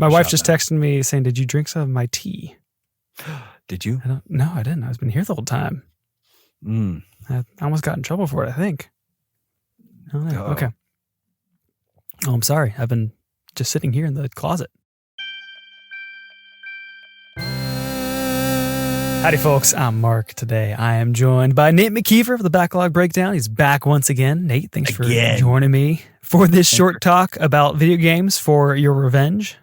My wife just texted me saying, "Did you drink some of my tea?" Did you? No, I didn't. I've been here the whole time. I almost got in trouble for it, I think. Oh, no. Okay. Oh, I'm sorry. I've been just sitting here in the closet. Howdy, folks. I'm Mark. Today I am joined by Nate McKeever of the Backlog Breakdown. He's back once again. Nate, thanks for joining me for this short talk about video games for your revenge.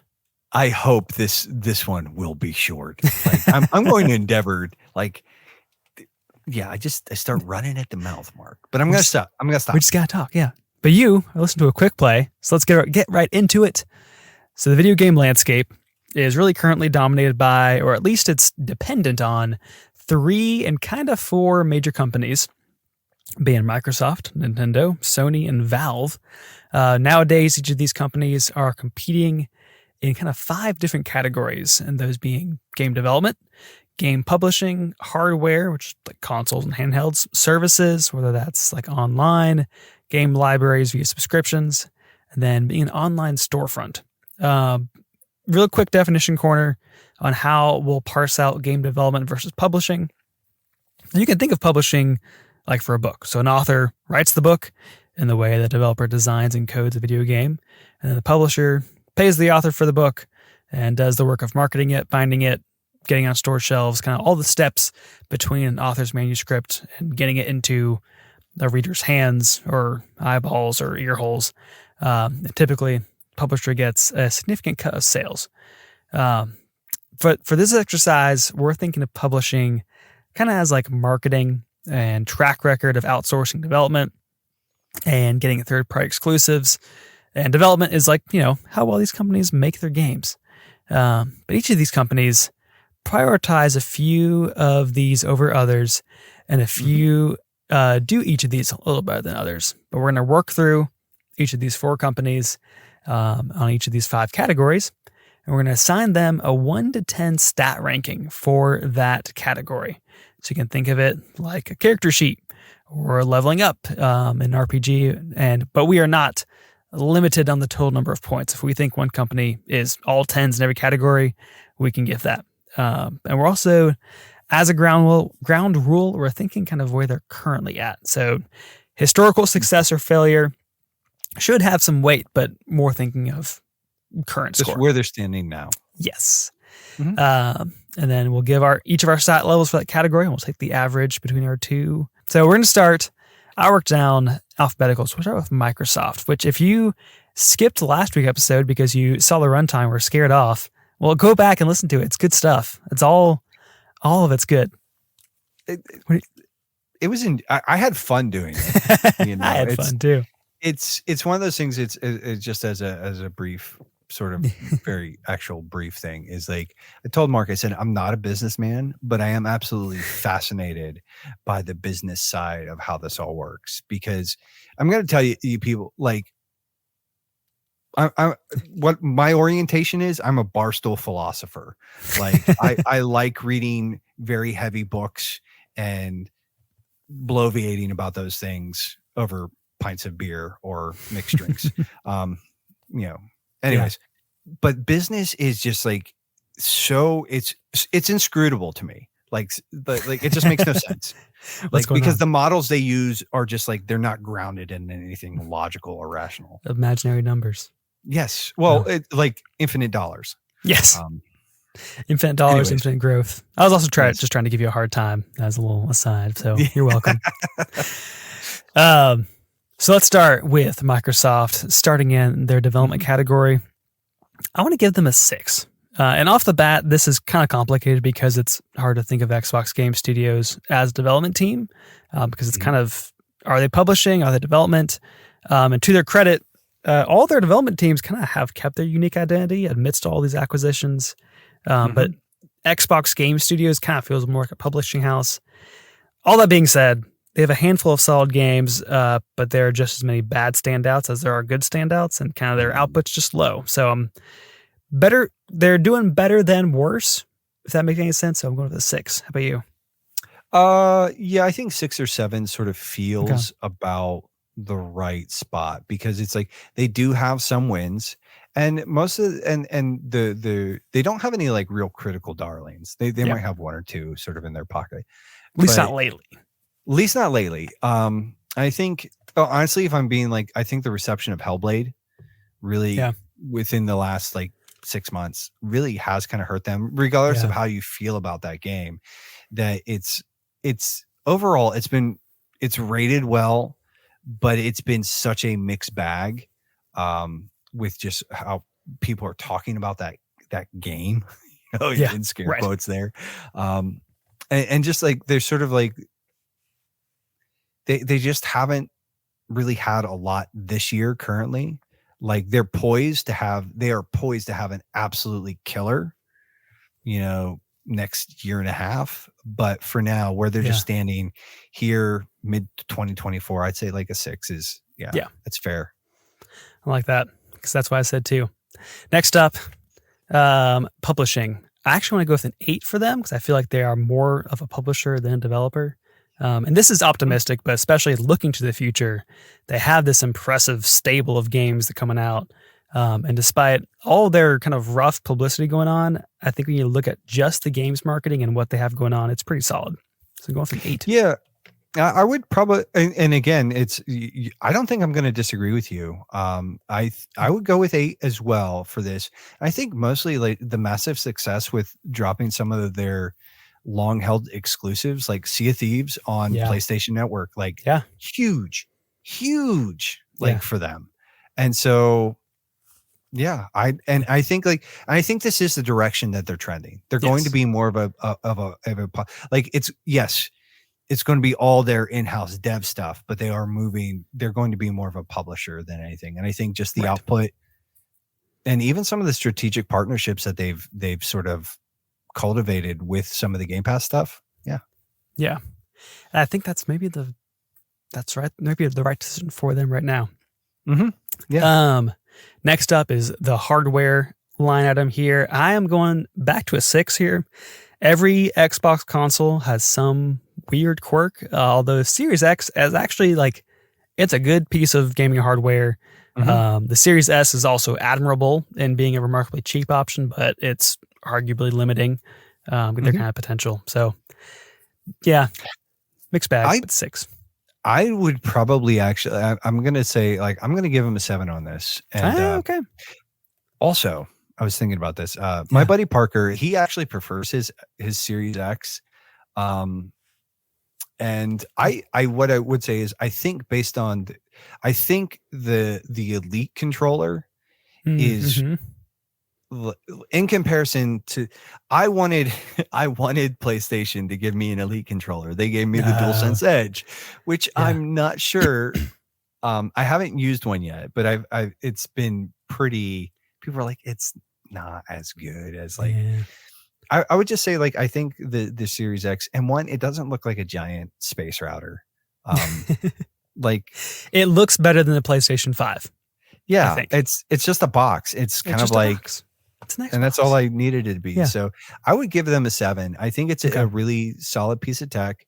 I hope this one will be short. Like, I'm going to endeavor, like, yeah, I start running at the mouth, Mark. But I'm going to stop. We just got to talk, yeah. But I listened to a quick play, so let's get right into it. So the video game landscape is really currently dominated by, or at least it's dependent on, 3 and kind of 4 major companies, being Microsoft, Nintendo, Sony, and Valve. Nowadays, each of these companies are competing in kind of 5 different categories, and those being game development, game publishing, hardware, which is like consoles and handhelds, services, whether that's like online, game libraries via subscriptions, and then being an online storefront. Real quick definition corner on how we'll parse out game development versus publishing. You can think of publishing like for a book. So an author writes the book in the way the developer designs and codes a video game, and then the publisher pays the author for the book and does the work of marketing it, binding it, getting on store shelves, kind of all the steps between an author's manuscript and getting it into the reader's hands or eyeballs or ear holes. Typically, publisher gets a significant cut of sales. But for this exercise, we're thinking of publishing kind of as like marketing and track record of outsourcing development and getting third-party exclusives. And development is like, how well these companies make their games. But each of these companies prioritize a few of these over others, and a few do each of these a little better than others. But we're going to work through each of these 4 companies on each of these 5 categories, and we're going to assign them a 1 to 10 stat ranking for that category. So you can think of it like a character sheet or leveling up in RPG, but we are not limited on the total number of points. If we think one company is all 10s in every category, we can give that. And we're also, as a ground rule, we're thinking kind of where they're currently at. So historical success or failure should have some weight, but more thinking of current just score. Where they're standing now. Yes. Mm-hmm. And then we'll give each of our stat levels for that category, and we'll take the average between our 2. So we're going to start. I worked down alphabetical, so we'll start with Microsoft, which if you skipped last week's episode because you saw the runtime or were scared off, well, go back and listen to it. It's good stuff. It's all of it's good. It was I had fun doing it. I had fun too. It's one of those things. It's just as a brief sort of very actual brief thing is like I told Mark, I said, I'm not a businessman, but I am absolutely fascinated by the business side of how this all works, because I'm going to tell you people, like, I what my orientation is, I'm a barstool philosopher. Like I like reading very heavy books and bloviating about those things over pints of beer or mixed drinks. Anyways, but business is just like, so it's inscrutable to me. Like it just makes no sense. Like, because the models they use are just like, they're not grounded in anything logical or rational. Imaginary numbers. Yes. Well, like infinite dollars. Yes. Infinite dollars, infinite growth. I was also just trying to give you a hard time as a little aside. So you're welcome. So let's start with Microsoft, starting in their development category. I want to give them a 6. And off the bat, this is kind of complicated because it's hard to think of Xbox Game Studios as a development team, because it's kind of, are they publishing? Are they development? And to their credit, all their development teams kind of have kept their unique identity amidst all these acquisitions. But Xbox Game Studios kind of feels more like a publishing house. All that being said, they have a handful of solid games, but there are just as many bad standouts as there are good standouts, and kind of their output's just low. So better. They're doing better than worse, if that makes any sense. So I'm going with a 6. How about you? Yeah, I think 6 or 7 sort of feels about the right spot, because it's like they do have some wins, And most of the they don't have any like real critical darlings. They Yeah. might have one or two sort of in their pocket. At least But not lately. At least not lately. I think honestly, if I'm being like, I think the reception of Hellblade really within the last like 6 months really has kind of hurt them, regardless of how you feel about that game. That it's overall it's rated well, but it's been such a mixed bag with just how people are talking about that game. In scare quotes there. And just like there's sort of like they just haven't really had a lot this year currently. Like they are poised to have an absolutely killer, next year and a half. But for now, where they're just standing here mid 2024, I'd say like a 6 is that's fair. I like that because that's what I said too. Next up, publishing. I actually want to go with an 8 for them because I feel like they are more of a publisher than a developer. And this is optimistic, but especially looking to the future, they have this impressive stable of games that are coming out. And despite all their kind of rough publicity going on, I think when you look at just the games marketing and what they have going on, it's pretty solid. So going from 8. Yeah, I would probably, and again, I don't think I'm going to disagree with you. I would go with 8 as well for this. I think mostly like the massive success with dropping some of their long held exclusives like Sea of Thieves on PlayStation Network, like huge for them. And so, I think this is the direction that they're trending. They're going to be more of a like it's going to be all their in-house dev stuff, but they're going to be more of a publisher than anything. And I think just the output and even some of the strategic partnerships that they've sort of cultivated with some of the Game Pass stuff. Yeah. And I think that's maybe the right decision for them right now. Mm-hmm. Yeah. Next up is the hardware line item here. I am going back to a 6 here. Every Xbox console has some weird quirk, although Series X is actually like, it's a good piece of gaming hardware. Mm-hmm. The Series S is also admirable in being a remarkably cheap option, but it's arguably limiting their kind of potential. So mixed bag, but 6. I would probably actually, I'm going to say like, I'm going to give him a 7 on this. And okay. Also, I was thinking about this. My buddy Parker, he actually prefers his Series X. And what I would say is, I think based on, the Elite controller is in comparison to, I wanted PlayStation to give me an Elite controller. They gave me the DualSense Edge, which I'm not sure. I haven't used one yet, but it's been pretty, people are like, it's not as good as like, I would just say like, I think the Series X, and one, it doesn't look like a giant space router. Like it looks better than the PlayStation 5. Yeah, it's just a box. It's kind of like, it's nice, and that's all I needed it to be. So I would give them a 7. I think it's a really solid piece of tech.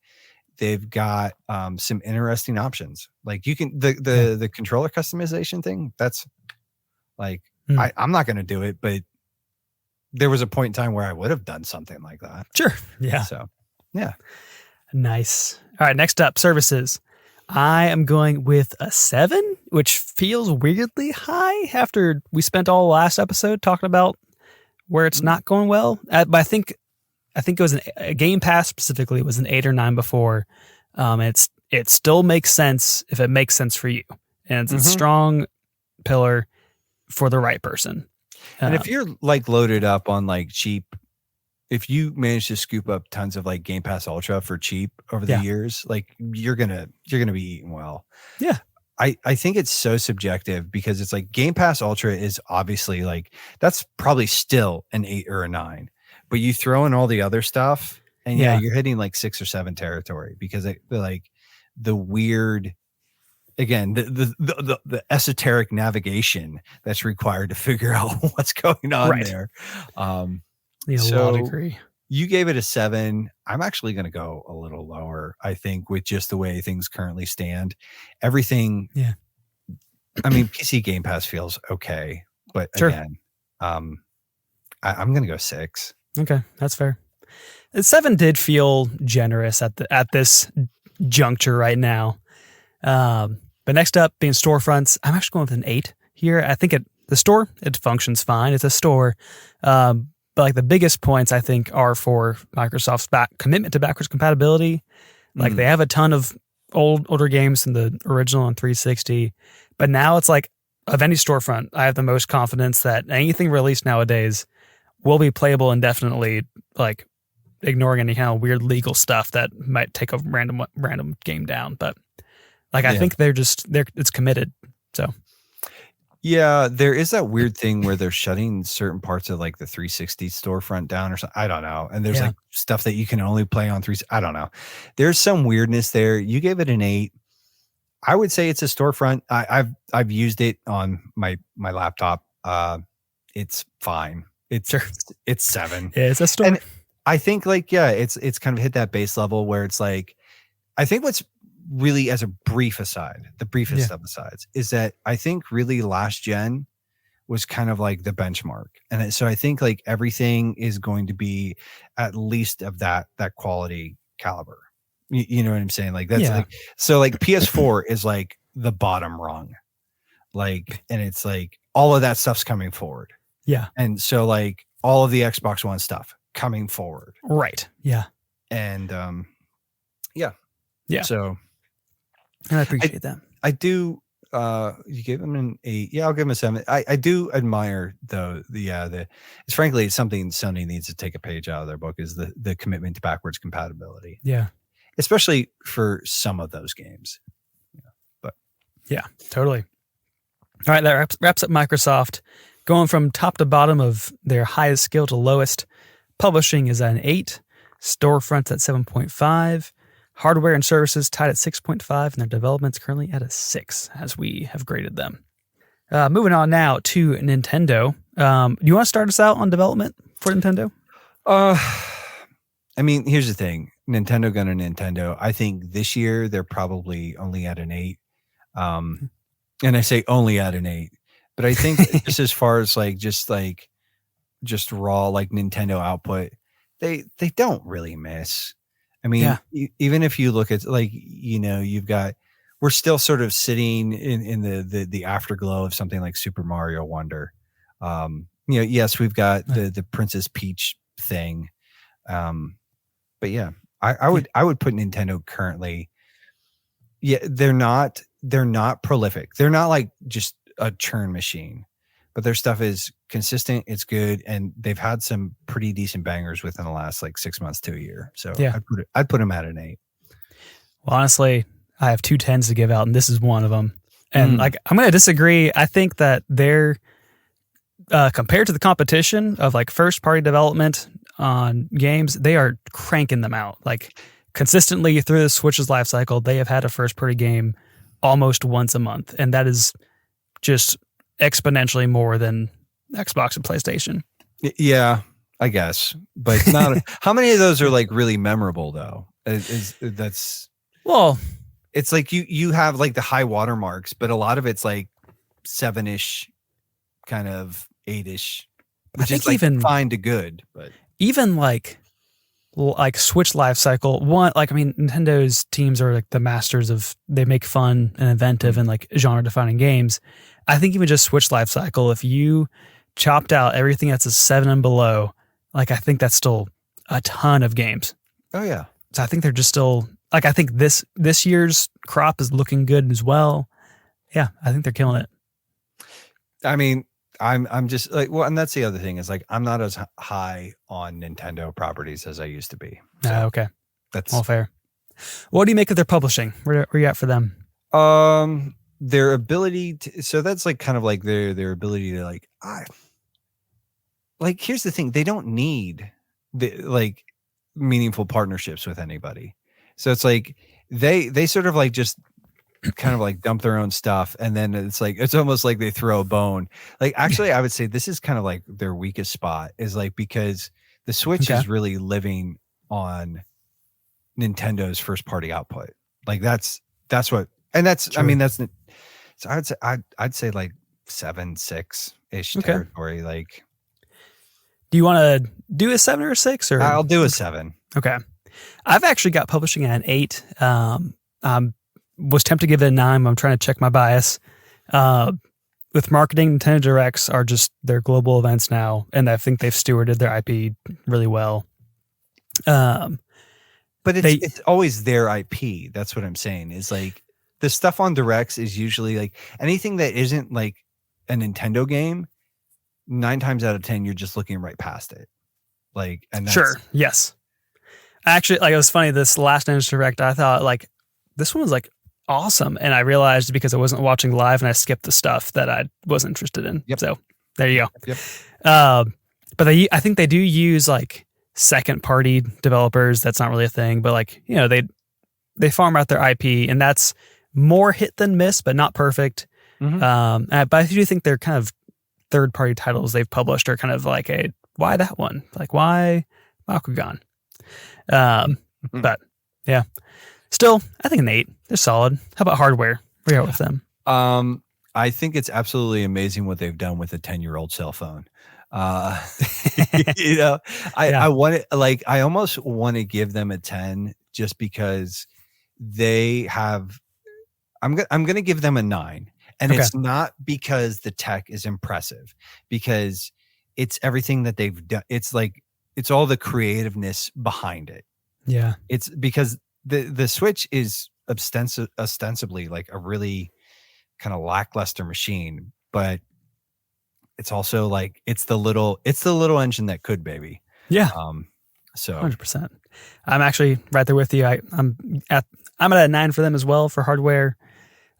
They've got some interesting options. Like you can the controller customization thing. That's like I'm not going to do it, but there was a point in time where I would have done something like that. Sure. Yeah. So yeah. Nice. All right. Next up, services. I am going with a 7, which feels weirdly high after we spent all last episode talking about where it's not going well. But I think it was a Game Pass specifically was an 8 or 9 before. It still makes sense if it makes sense for you, and it's a strong pillar for the right person. And if you're like loaded up on like cheap, if you manage to scoop up tons of like Game Pass Ultra for cheap over the years, like you're gonna be eating well. Yeah. I think it's so subjective because it's like Game Pass Ultra is obviously like, that's probably still an 8 or a 9, but you throw in all the other stuff and you're hitting like 6 or 7 territory because like the weird, again, the esoteric navigation that's required to figure out what's going on there. So agree. You gave it a 7. I'm actually going to go a little lower. I think with just the way things currently stand, everything. Yeah. I mean, PC Game Pass feels okay. But Sure. again, I'm going to go 6. Okay, that's fair. 7 did feel generous at this juncture right now. But next up, being storefronts, I'm actually going with an 8 here. I think the store, it functions fine. It's a store. But like the biggest points, I think, are for Microsoft's commitment to backwards compatibility. Like they have a ton of older games in the original and 360, but now it's like of any storefront, I have the most confidence that anything released nowadays will be playable indefinitely, like ignoring any kind of weird legal stuff that might take a random game down. But like I think it's committed. So yeah, there is that weird thing where they're shutting certain parts of like the 360 storefront down or something. I don't know. And there's like stuff that you can only play on 360. I don't know. There's some weirdness there. You gave it an 8. I would say it's a storefront. I've used it on my laptop. It's fine. It's 7. Yeah, it's a store. And I think like, it's kind of hit that base level where it's like, I think what's really, as a brief aside, the briefest of asides, is that I think really last gen was kind of like the benchmark. And so I think like everything is going to be at least of that quality caliber. You know what I'm saying? Like that's like, so like PS4 is like the bottom rung, like, and it's like all of that stuff's coming forward. Yeah. And so like all of the Xbox One stuff coming forward. Right. Yeah. And yeah. So I appreciate that. I do. You gave him an 8. Yeah, I'll give him a 7. I do admire though it's frankly something Sony needs to take a page out of their book is the commitment to backwards compatibility. Yeah. Especially for some of those games. But yeah, totally. All right, that wraps up Microsoft. Going from top to bottom of their highest skill to lowest, publishing is at an 8, storefronts at 7.5, hardware and services tied at 6.5, and their development's currently at a 6 as we have graded them. Moving on now to Nintendo. Do you want to start us out on development for Nintendo? I mean, here's the thing. Nintendo. I think this year they're probably only at an 8. And I say only at an 8. But I think just as far as like just raw like Nintendo output, they don't really miss. I mean, even if you look at like, we're still sort of sitting in the afterglow of something like Super Mario Wonder. Yes, we've got the Princess Peach thing. But yeah, I would put Nintendo currently. Yeah, they're not prolific. They're not like just a churn machine, but their stuff is consistent. It's good, and they've had some pretty decent bangers within the last like 6 months to a year. So yeah, I'd put them at an 8. Well, honestly, I have 2 10s to give out, and this is one of them. And like, I'm going to disagree. I think that they're compared to the competition of like first party development on games, they are cranking them out like consistently through the Switch's life cycle. They have had a first party game almost once a month, and that is just exponentially more than Xbox and PlayStation. Yeah, I guess, but not. How many of those are like really memorable though? Well, it's like you have like the high watermarks, but a lot of it's like 7-ish, kind of 8-ish, which is like even fine to good. But even like Switch life cycle one, like I mean, Nintendo's teams are like the masters of, they make fun and inventive and like genre defining games. I think even just Switch life cycle, if you chopped out everything that's a 7 and below, like I think that's still a ton of games. Oh yeah. So I think they're just still like, I think this year's crop is looking good as well. Yeah, I think they're killing it. I mean, I'm just like, well, and that's the other thing is like, I'm not as high on Nintendo properties as I used to be. So okay. That's all fair. What do you make of their publishing? Where are you at for them? Their ability to, so that's like kind of like their ability to like, here's the thing. They don't need like meaningful partnerships with anybody. So it's like, they sort of like just kind of like dump their own stuff, and then it's almost like they throw a bone. Like actually I would say this is kind of like their weakest spot is like, because the Switch is really living on Nintendo's first party output. Like that's what, and that's true. I mean, that's, so I'd say like 7, 6-ish Okay. territory. Like, Do you want to do a 7 or a 6? Or I'll do a 7. Okay. I've actually got publishing at an 8. Was tempted to give it a 9. But I'm trying to check my bias. With marketing, Nintendo Directs are just their global events now, and I think they've stewarded their IP really well. But it's always their IP. That's what I'm saying. Is like the stuff on Directs is usually like anything that isn't like a Nintendo game. 9 times out of 10, you're just looking right past it. Like, and that's, Sure, yes. Actually, like, it was funny. This last Nintendo Direct, I thought like this one was like awesome, and I realized because I wasn't watching live and I skipped the stuff that I wasn't interested in. Yep. So there you go. Yep. But I think they do use like second party developers. That's not really a thing, but like, you know, they farm out their IP, and that's more hit than miss, but not perfect. Mhm. But I do think they're kind of third party titles they've published are kind of like why that one? Like, why Bakugan? But yeah, still, I think an 8. They're solid. How about hardware? Where are you at with them? I think it's absolutely amazing what they've done with a 10-year-old cell phone. You know, I want it, like, I almost want to give them a 10 just because they have. I'm going to give them a 9, and it's not because the tech is impressive, because it's everything that they've done. It's like it's all the creativeness behind it. Yeah, it's because the Switch is ostensibly like a really kind of lackluster machine, but it's also like it's the little engine that could, baby. Yeah. So 100%. I'm actually right there with you. I'm at a 9 for them as well for hardware.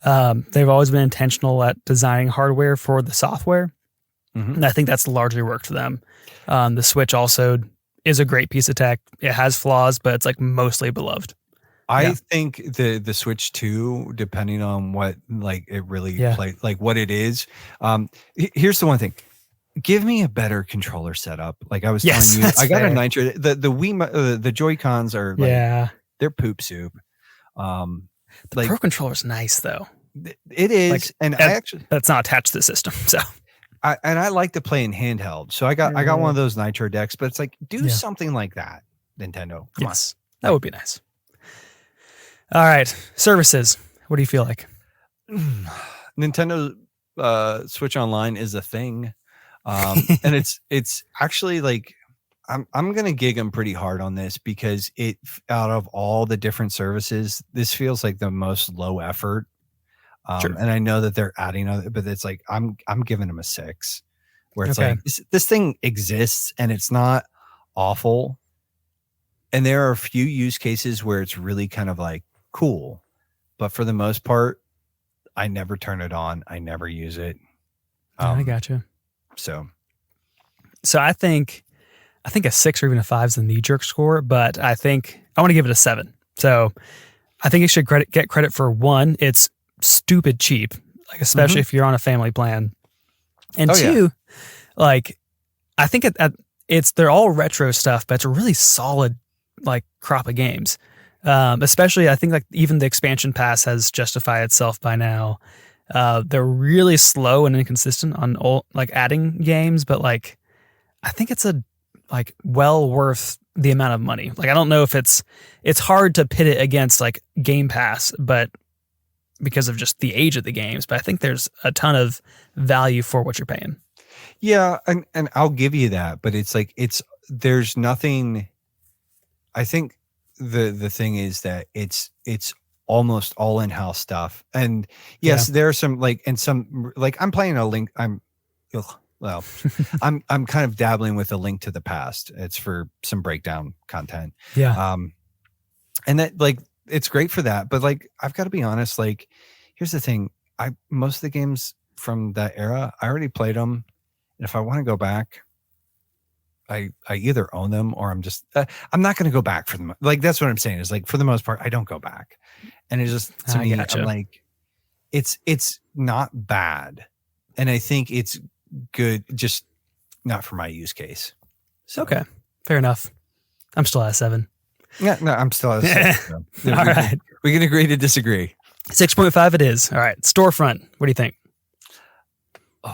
They've always been intentional at designing hardware for the software, and I think that's largely worked for them. The Switch also is a great piece of tech. It has flaws, but it's like mostly beloved. I think the Switch 2, depending on what like it really play, like what it is. Here's the one thing: give me a better controller setup. Like I was telling you, I got a Nitro. The Wii, the Joy-Cons are like, they're poop soup. The Pro Controller's nice though. It is, like, and that's not attached to the system, so. I like to play in handheld, so I got one of those Nitro decks, but it's like do something like that, Nintendo. Come on. That would be nice. All right, services. What do you feel like? Nintendo Switch Online is a thing, and it's actually like I'm gonna gig them pretty hard on this because it out of all the different services, this feels like the most low effort. And I know that they're adding other, but it's like I'm giving them a 6, where it's like this thing exists and it's not awful, and there are a few use cases where it's really kind of like cool, but for the most part, I never turn it on. I never use it. I gotcha. So I think a 6 or even a 5 is the knee-jerk score, but I think I want to give it a 7. So I think it should get credit for, one, it's stupid cheap, like especially if you're on a family plan, and two, like I think they're all retro stuff, but it's a really solid like crop of games. Especially I think like even the expansion pass has justified itself by now. They're really slow and inconsistent on like adding games, but like I think it's well worth the amount of money. Like I don't know if it's hard to pit it against like Game Pass, but because of just the age of the games, but I think there's a ton of value for what you're paying. Yeah, and I'll give you that, but it's like there's nothing. I think the thing is that it's almost all in-house stuff, and yes, there are some like, and some like I'm playing a Link. I'm kind of dabbling with A Link to the Past. It's for some breakdown content. Yeah. And that like it's great for that, but like I've got to be honest. Like, here's the thing: most of the games from that era, I already played them, and if I want to go back, I either own them or I'm just I'm not going to go back for them. Like that's what I'm saying is like for the most part, I don't go back, and it's just to me, I'm like, it's not bad, and I think it's good, just not for my use case. So. Okay, fair enough. I'm still at 7. Yeah, no, I'm still at 7. So. All right. We can agree to disagree. 6.5 it is. All right. Storefront. What do you think? Oh,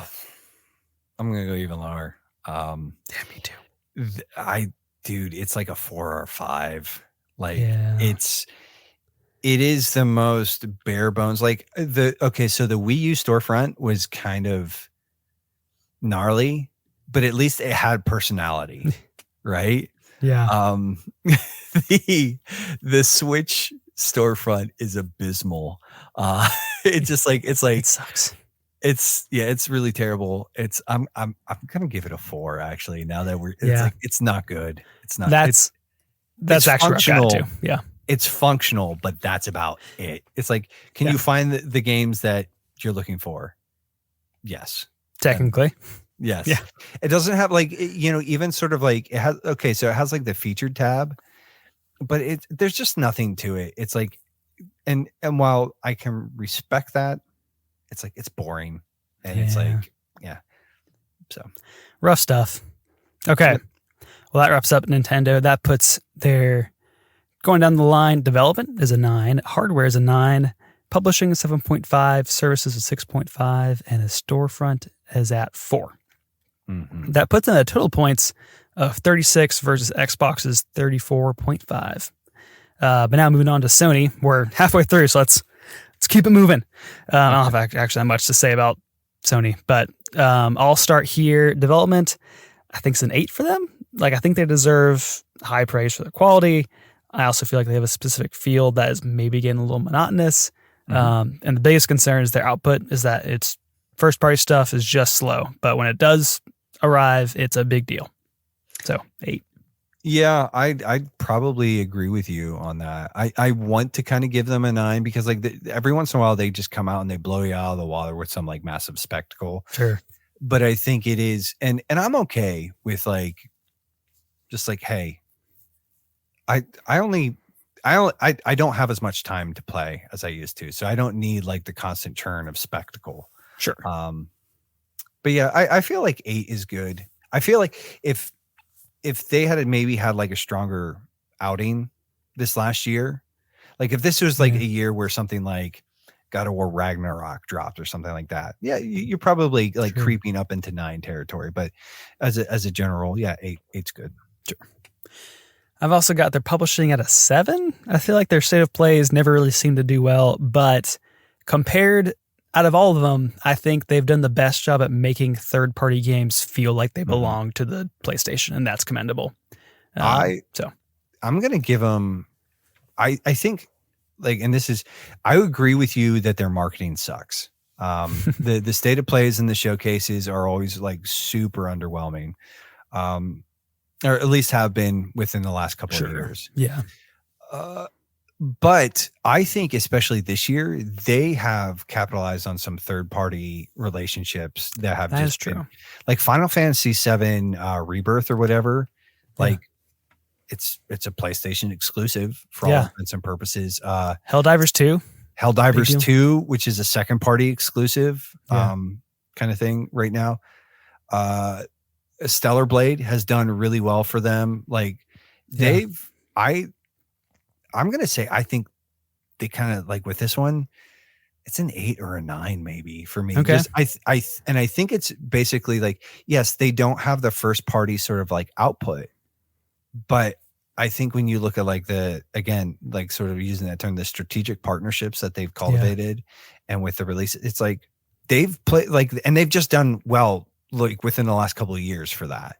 I'm gonna go even lower. Yeah, me too. Dude, it's like a 4 or 5. Like Yeah. it is the most bare bones. Like so the Wii U storefront was kind of gnarly, but at least it had personality, right? Yeah. The Switch storefront is abysmal. It's just like It sucks. it's really terrible. I'm gonna give it a 4 actually. Now that it's not good. It's not. That's actually functional. too. Yeah. It's functional, but that's about it. It's like, can you find the games that you're looking for? Yes. Technically. Yes. Yeah. It doesn't have like, even sort of like it has, so it has like the featured tab, but there's just nothing to it. It's like, and while I can respect that, it's like, it's boring and it's like, yeah. So rough stuff. Okay. Well, that wraps up Nintendo. That puts their going down the line. Development is a 9. Hardware is a 9. Publishing is 7.5. Services is 6.5. And the storefront is at 4. Mm-hmm. That puts in a total points of 36 versus Xbox's 34.5. But now moving on to Sony. We're halfway through, so let's keep it moving. I don't have actually much to say about Sony, but I'll start here. Development, I think it's an 8 for them. Like, I think they deserve high praise for their quality. I also feel like they have a specific field that is maybe getting a little monotonous. And the biggest concern is their output is that its first party stuff is just slow, but when it does arrive, it's a big deal. So 8. Yeah, I'd probably agree with you on that. I want to kind of give them a 9 because like every once in a while they just come out and they blow you out of the water with some like massive spectacle. Sure. But I think it is, and I'm okay with like, just like, hey, I don't have as much time to play as I used to, so I don't need like the constant churn of spectacle. Sure. But yeah, I feel like 8 is good. I feel like if they had maybe had like a stronger outing this last year, like if this was like a year where something like God of War Ragnarok dropped or something like that, yeah, you're probably like creeping up into 9 territory. But as a general, yeah, 8's good. Sure. I've also got their publishing at a 7. I feel like their state of plays never really seemed to do well, but compared out of all of them, I think they've done the best job at making third-party games feel like they belong to the PlayStation, and that's commendable. I'm going to give them, I think, like, and this is, I agree with you that their marketing sucks. The state of plays and the showcases are always like super underwhelming. Or at least have been within the last couple of years. Yeah. But I think especially this year, they have capitalized on some third-party relationships that have just been like Final Fantasy VII Rebirth or whatever. Like it's a PlayStation exclusive for all intents and purposes. Helldivers 2. Helldivers 2, which is a second-party exclusive kind of thing right now. Stellar Blade has done really well for them. Like I'm going to say, I think they kind of like with this one, it's an 8 or a 9 maybe for me. Okay. I think it's basically like, yes, they don't have the first party sort of like output, but I think when you look at like like sort of using that term, the strategic partnerships that they've cultivated and with the release, it's like they've played like, and they've just done well, like within the last couple of years for that.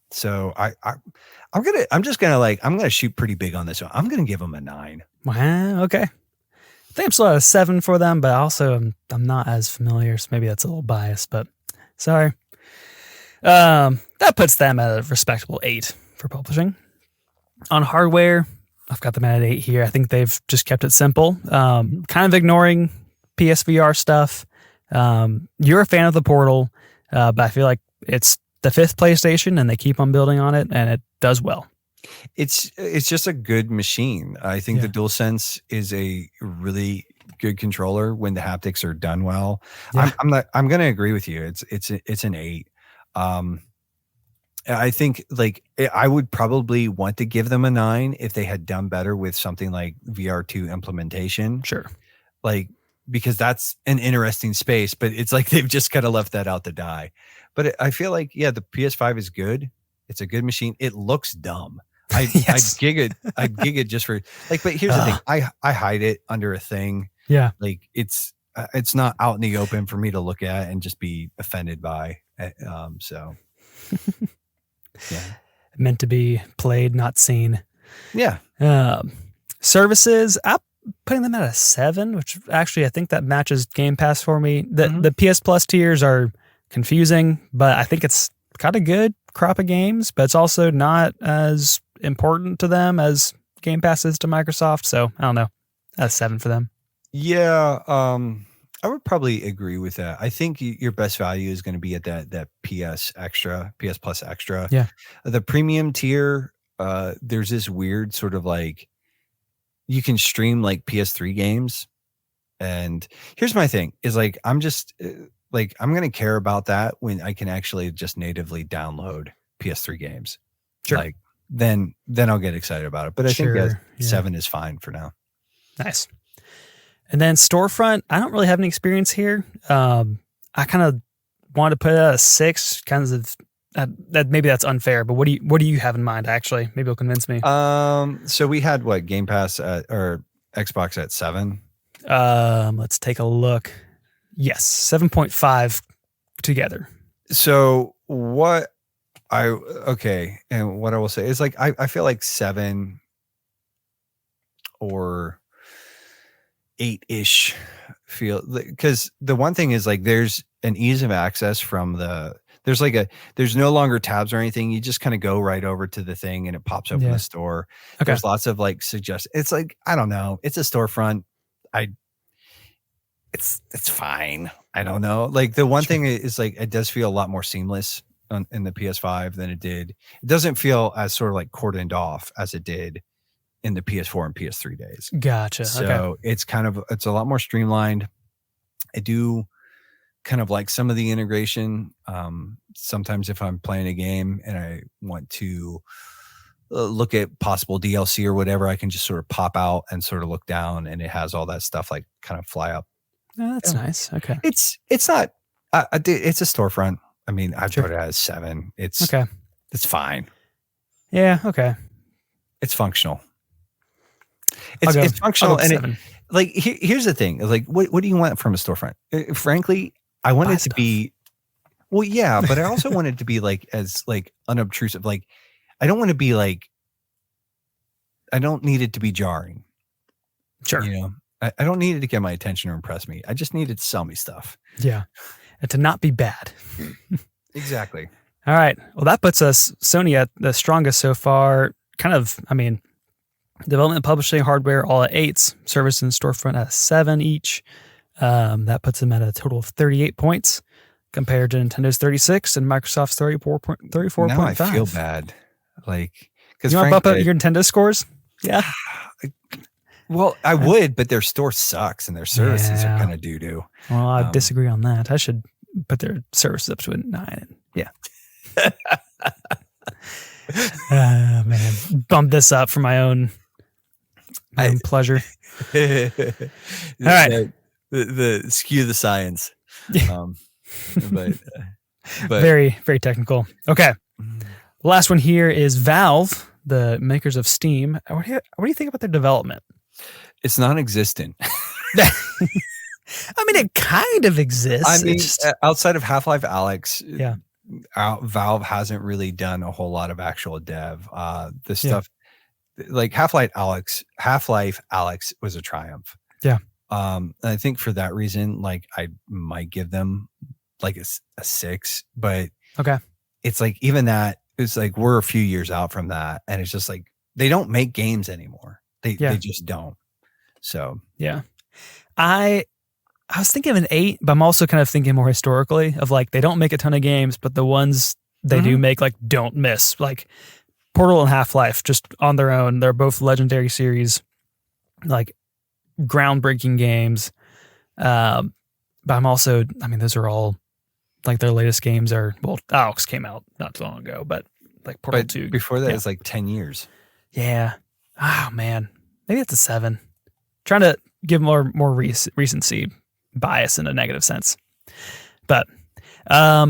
So I'm just gonna shoot pretty big on this one. I'm gonna give them a 9. Wow. Okay. I think I'm still at a 7 for them, but also I'm not as familiar, so maybe that's a little biased, but sorry. That puts them at a respectable 8 for publishing. On hardware, I've got them at 8 here. I think they've just kept it simple. Kind of ignoring PSVR stuff. You're a fan of the Portal, but I feel like it's the 5th PlayStation and they keep on building on it and it does well. It's just a good machine. I think the DualSense is a really good controller when the haptics are done well. I'm going to agree with you. It's an 8. I think like I would probably want to give them a 9 if they had done better with something like VR2 implementation. Sure. Like, because that's an interesting space, but it's like they've just kind of left that out to die. But I feel like, yeah, the PS5 is good. It's a good machine. It looks dumb. Yes. I'd gig it just for like, but here's the thing. I hide it under a thing. Yeah. Like it's not out in the open for me to look at and just be offended by. So yeah. Meant to be played, not seen. Yeah. Services, I'm putting them at a 7, which actually I think that matches Game Pass for me. The PS Plus tiers are confusing, but I think it's got a good crop of games, but it's also not as important to them as Game Pass is to Microsoft. So I don't know. That's 7 for them. Yeah. I would probably agree with that. I think your best value is going to be at that PS Plus Extra. Yeah. The premium tier, there's this weird sort of like, you can stream like PS3 games. And here's my thing is like, I'm going to care about that when I can actually just natively download PS3 games. Sure. Like then I'll get excited about it. But I think 7 is fine for now. Nice. And then storefront, I don't really have any experience here. I kind of want to put it at a 6, kind of that maybe that's unfair, but what do you have in mind actually? Maybe it'll convince me. So we had Game Pass or Xbox at 7. Let's take a look. Yes, 7.5 together. So and what I will say is like I feel like 7 or 8-ish feel, because the one thing is like there's an ease of access from there's no longer tabs or anything. You just kind of go right over to the thing and it pops open the store. Okay. There's lots of like it's like, I don't know, it's a storefront. It's fine. I don't know. Like the one thing is like it does feel a lot more seamless in the PS5 than it did. It doesn't feel as sort of like cordoned off as it did in the PS4 and PS3 days. Gotcha. So it's a lot more streamlined. I do kind of like some of the integration. Sometimes if I'm playing a game and I want to look at possible DLC or whatever, I can just sort of pop out and sort of look down and it has all that stuff like kind of fly up. Oh, that's nice. Okay. It's not, it's a storefront. I mean, I'd put it as 7. It's fine. Yeah. Okay. It's functional. It's functional, and here's the thing: like, what do you want from a storefront? Frankly, I want it to be, well, yeah, but I also want it to be like as like unobtrusive. Like, I don't want to be like, I don't need it to be jarring. Sure, you know, I don't need it to get my attention or impress me. I just need it to sell me stuff. Yeah, and to not be bad. Exactly. All right. Well, that puts us Sony at the strongest so far. Kind of, I mean. Development, publishing, hardware, all at 8s. Service and storefront at 7 each. That puts them at a total of 38 points compared to Nintendo's 36 and Microsoft's 34.5. Now I feel bad. Like, because you want to bump up your Nintendo scores? Yeah. Well, I would, but their store sucks and their services are kind of doo-doo. Well, I disagree on that. I should put their services up to a 9. Yeah. Man, bump this up for my own pleasure. All right. The skew the science. But very, very technical. Okay. Last one here is Valve, the makers of Steam. What do you think about their development? It's non-existent. I mean, it kind of exists. I mean, outside of Half-Life Alyx, yeah. Valve hasn't really done a whole lot of actual dev. The stuff like Half-Life Alyx was a triumph. Yeah. I think for that reason, like I might give them like a 6, but it's like even that it's like we're a few years out from that, and it's just like they don't make games anymore. They just don't. So yeah, I was thinking of an 8, but I'm also kind of thinking more historically of like they don't make a ton of games, but the ones they do make like don't miss. Like Portal and Half-Life just on their own, they're both legendary series, like groundbreaking games. But I'm also, I mean, those are all like their latest games are, well, Alyx came out not too long ago, but like Portal 2. Before that, it's like 10 years. Yeah. Oh man, maybe it's a 7. Trying to give more recency, bias in a negative sense. But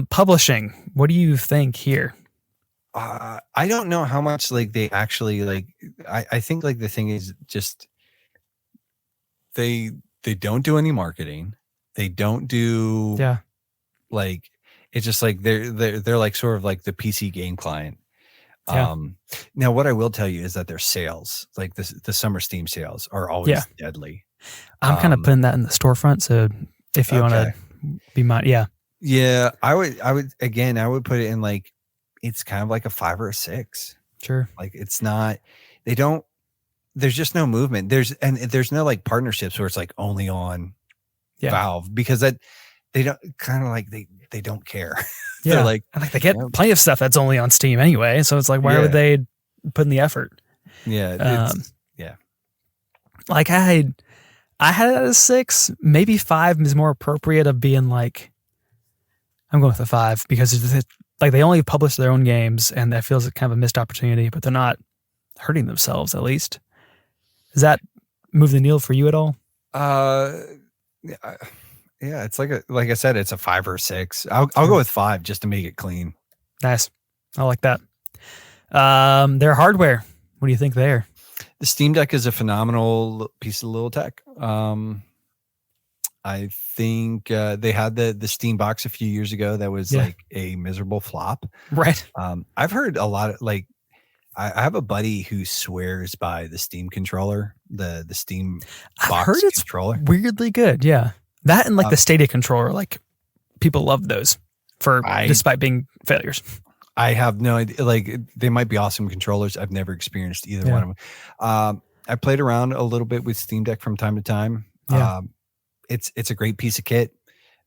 publishing, what do you think here? I don't know how much like they actually like. I think like the thing is just they don't do any marketing. They don't do like it's just like they're like sort of like the PC game client. Now what I will tell you is that their sales, like the summer Steam sales, are always deadly. I'm kind of putting that in the storefront, so if you want to be mine, I would put it in like it's kind of like a 5 or a 6. Sure. Like it's not. There's just no movement. There's no like partnerships where it's like only on Valve, because that they don't kind of like they don't care. They're like they get plenty of stuff that's only on Steam anyway, so it's like why would they put in the effort? Like I had it at a 6, maybe 5 is more appropriate of being like I'm going with a 5 because like they only publish their own games and that feels like kind of a missed opportunity, but they're not hurting themselves at least. Does that move the needle for you at all? Yeah, it's like I said, it's a 5 or 6. I'll go with 5 just to make it clean. Nice. I like that. Their hardware. What do you think there? The Steam Deck is a phenomenal piece of little tech. I think they had the Steam Box a few years ago that was like a miserable flop. Right. I've heard a lot of like I have a buddy who swears by the Steam controller, the Steam Box I've heard it's controller. Weirdly good. Yeah. That and like the Stadia controller, like people love those despite being failures. I have no idea. Like they might be awesome controllers. I've never experienced either one of them. I played around a little bit with Steam Deck from time to time. Yeah. It's a great piece of kit,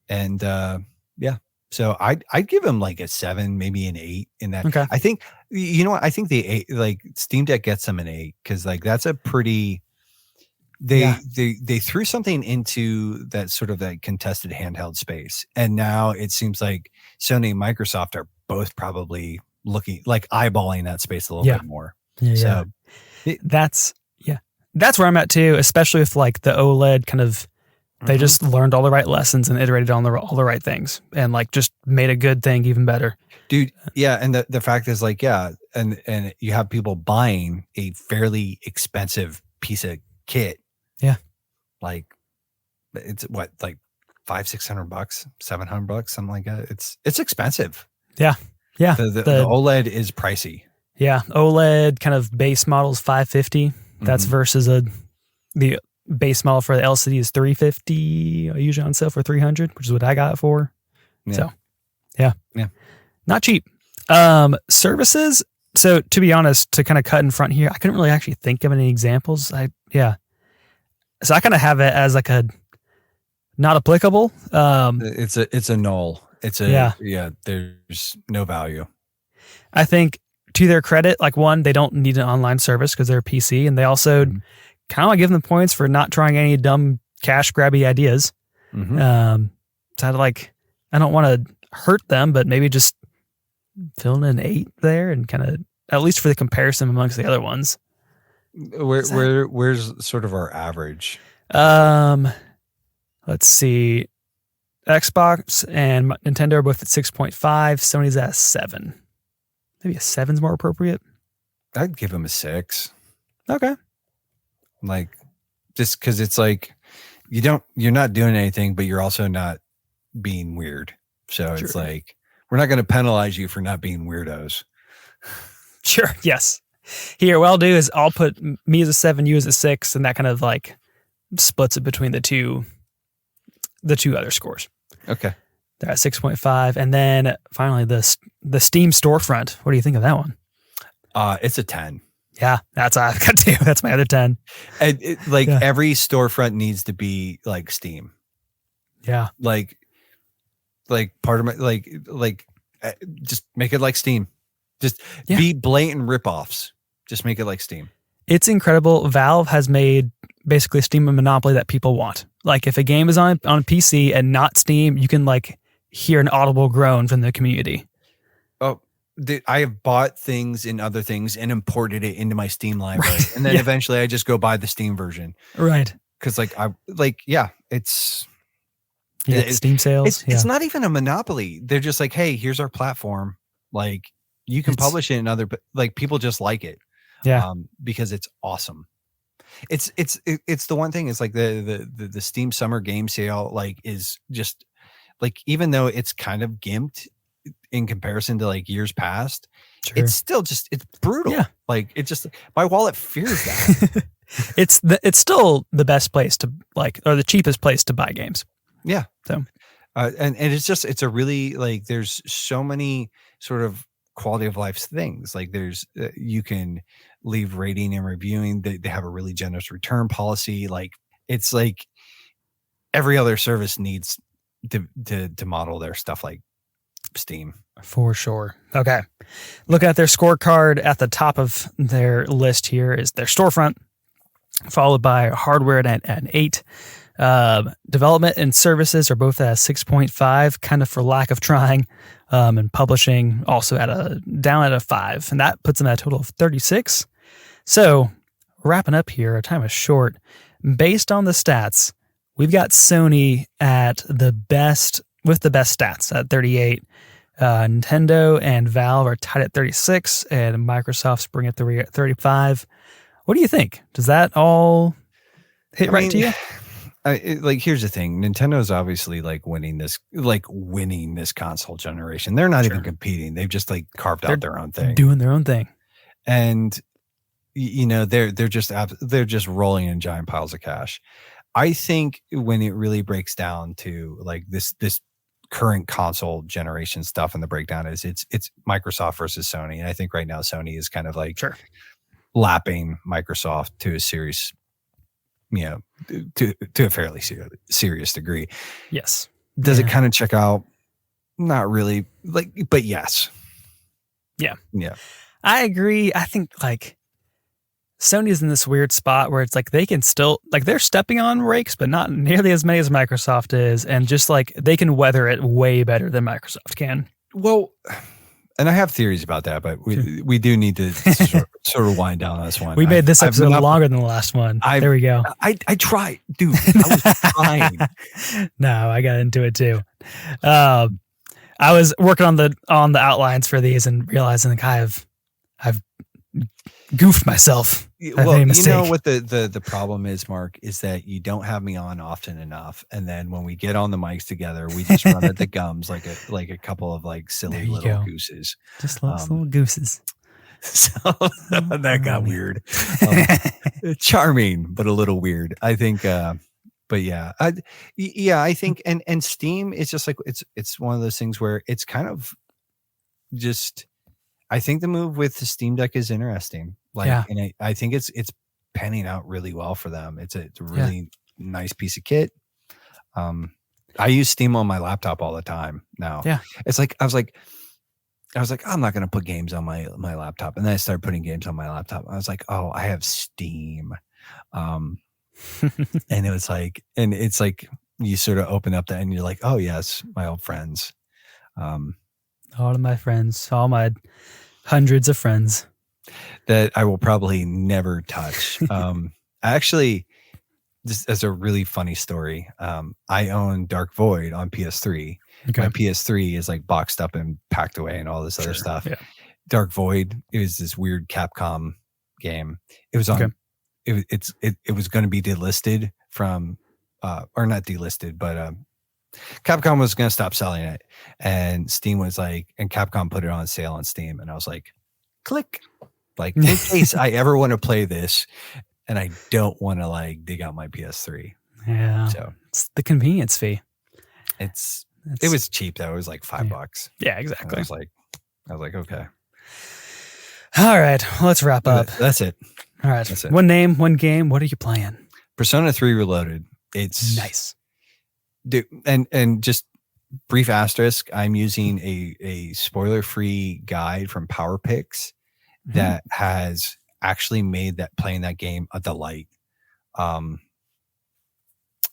and so I'd give them like a 7, maybe an 8 in that. Okay. I think I think the 8, like Steam Deck gets them an 8 because like that's a pretty. They threw something into that sort of that contested handheld space, and now it seems like Sony and Microsoft are both probably looking like eyeballing that space a little bit more. So that's where I'm at too, especially with like the OLED kind of. They just learned all the right lessons and iterated on all the right things and like just made a good thing even better. Dude, yeah. And the fact is like, and you have people buying a fairly expensive piece of kit. Yeah. Like it's what, like $500-600, $700, something like that. It's expensive. Yeah. Yeah. The OLED is pricey. Yeah. OLED kind of base models $550. That's versus the base model for the LCD is $350, usually on sale for $300, which is what I got it for. So, yeah, not cheap. Services. So, to be honest, to kind of cut in front here, I couldn't really actually think of any examples. So I kind of have it as like a not applicable. It's a null. It's there's no value. I think to their credit, like one, they don't need an online service because they're a PC, and they also kind of like give them points for not trying any dumb cash grabby ideas. So I don't want to hurt them, but maybe just fill in an 8 there and kind of at least for the comparison amongst the other ones. Where's sort of our average? Let's see. Xbox and Nintendo are both at 6.5. Sony's at 7. Maybe a 7's more appropriate. I'd give them a 6. Okay. Like, just because it's like you're not doing anything, but you're also not being weird. So it's like we're not going to penalize you for not being weirdos. Sure. Yes. Here, what I'll do is I'll put me as a 7, you as a 6, and that kind of like splits it between the two other scores. Okay. They're at 6.5, and then finally the Steam storefront. What do you think of that one? It's a 10. Yeah, that's I've got to. That's my other 10. And every storefront needs to be like Steam. Yeah. Like part of my like just make it like Steam. Just be blatant ripoffs. Just make it like Steam. It's incredible. Valve has made basically Steam a monopoly that people want. Like if a game is on a PC and not Steam, you can like hear an audible groan from the community. Oh, I have bought things in other things and imported it into my Steam library. And then eventually I just go buy the Steam version. Right. Because it's You get Steam sales. It's not even a monopoly. They're just like, hey, here's our platform. Like you can publish it in other, like people just like it. Yeah. Because it's awesome. It's the one thing is like the Steam Summer Game Sale, like is just like, even though it's kind of gimped in comparison to like years past, it's still just, it's brutal. Yeah. Like it just, my wallet fears that. It's still the best place to like, or the cheapest place to buy games. Yeah. So, and it's just, it's a really like, there's so many sort of quality of life things. Like there's, you can leave rating and reviewing. They have a really generous return policy. Like it's like every other service needs to model their stuff like Steam. For sure. Okay. Look at their scorecard at the top of their list here is their storefront, followed by hardware at an 8. Development and services are both at a 6.5, kind of for lack of trying, and publishing also down at a 5, and that puts them at a total of 36. So wrapping up here, our time is short. Based on the stats, we've got Sony at the best with the best stats at 38. Nintendo and Valve are tied at 36, and Microsoft Spring at 35. What do you think? Does that all hit right to you? Like, here's the thing. Nintendo's obviously like winning this console generation. They're not even competing. They've just like carved out their own thing, doing their own thing. And you know, they're just rolling in giant piles of cash. I think when it really breaks down to like this current console generation stuff, and the breakdown is it's Microsoft versus Sony. And I think right now Sony is kind of like lapping Microsoft to a serious, you know, to a fairly serious degree. Yes. Does it kind of check out? Not really, like, but yes. Yeah. Yeah. I agree. I think like Sony's in this weird spot where it's like they can still, like, they're stepping on rakes, but not nearly as many as Microsoft is. And just like they can weather it way better than Microsoft can. Well, and I have theories about that, but we do need to sort of wind down on this one. We made this episode longer than the last one. There we go. I tried, dude. I was trying. No, I got into it too. I was working on the outlines for these and realizing like I've goofed myself. Well, you know what the problem is, Mark, is that you don't have me on often enough, and then when we get on the mics together, we just run at the gums like a couple of like silly little gooses, just little gooses. So that got weird. Charming, but a little weird, I think. But yeah, I think, and Steam is just like it's one of those things where it's kind of just. I think the move with the Steam Deck is interesting. And I think it's panning out really well for them. It's a really nice piece of kit. I use Steam on my laptop all the time now. Yeah. It's like I was like, I'm not going to put games on my laptop. And then I started putting games on my laptop. I was like, oh, I have Steam. And it's like you sort of open up that and you're like, oh yes, my old friends. All of my friends, all my hundreds of friends that I will probably never touch. Actually, just as a really funny story, I own Dark Void on PS3. Okay. My PS3 is like boxed up and packed away and all this other stuff. Yeah. Dark Void, it was this weird Capcom game. It was on. It was going to be delisted from, or not delisted, but Capcom was going to stop selling it, and Steam was like, and Capcom put it on sale on Steam, and I was like, click, like in case I ever want to play this, and I don't want to like dig out my PS3. Yeah, so it's the convenience fee. It was cheap though. It was like $5. Yeah, exactly. And I was like, okay. All right, well, let's wrap up. That's it. All right, that's it. One name, one game. What are you playing? Persona 3 Reloaded. It's nice. Dude, and just brief asterisk, I'm using a spoiler-free guide from PowerPix that has actually made that playing that game a delight.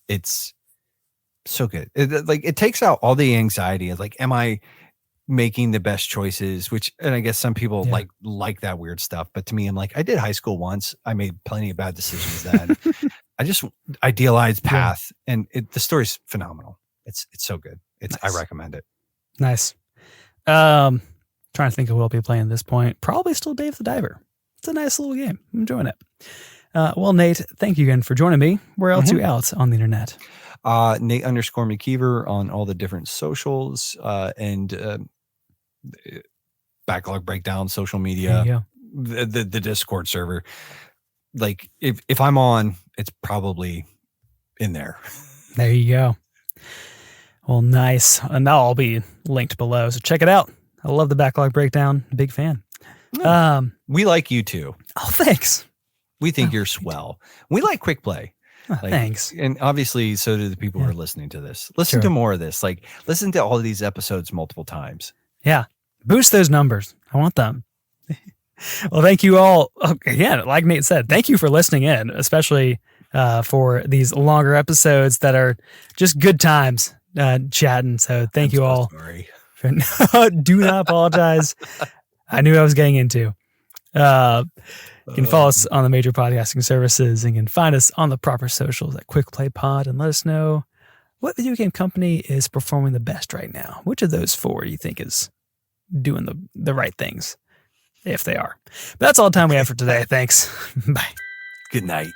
It's so good. It takes out all the anxiety of like, am I making the best choices? And I guess some people like that weird stuff, but to me, I'm like, I did high school once. I made plenty of bad decisions then. I just idealized path, and the story's phenomenal. It's so good. Nice. I recommend it. Nice. Trying to think of what I'll be playing at this point. Probably still Dave the Diver. It's a nice little game. I'm enjoying it. Well, Nate, thank you again for joining me. Where else are you out on the internet? Nate _McKeever on all the different socials and Backlog Breakdown, social media, the Discord server. Like if I'm on, it's probably in there. There you go. Well, nice. And that'll all be linked below. So check it out. I love the Backlog Breakdown. Big fan. We like you too. Oh, thanks. We think you're swell. We like quick play. Thanks. And obviously, so do the people who are listening to this. Listen to more of this. Like, listen to all of these episodes multiple times. Yeah. Boost those numbers. I want them. Well, thank you all. Again, like Nate said, thank you for listening in, especially for these longer episodes that are just good times chatting. So thank you all. Sorry. Do not apologize. I knew I was getting into. You can follow us on the major podcasting services and can find us on the proper socials at Quick Play Pod and let us know what video game company is performing the best right now. Which of those four do you think is doing the right things, if they are? But that's all the time we have for today. Thanks. Bye. Good night.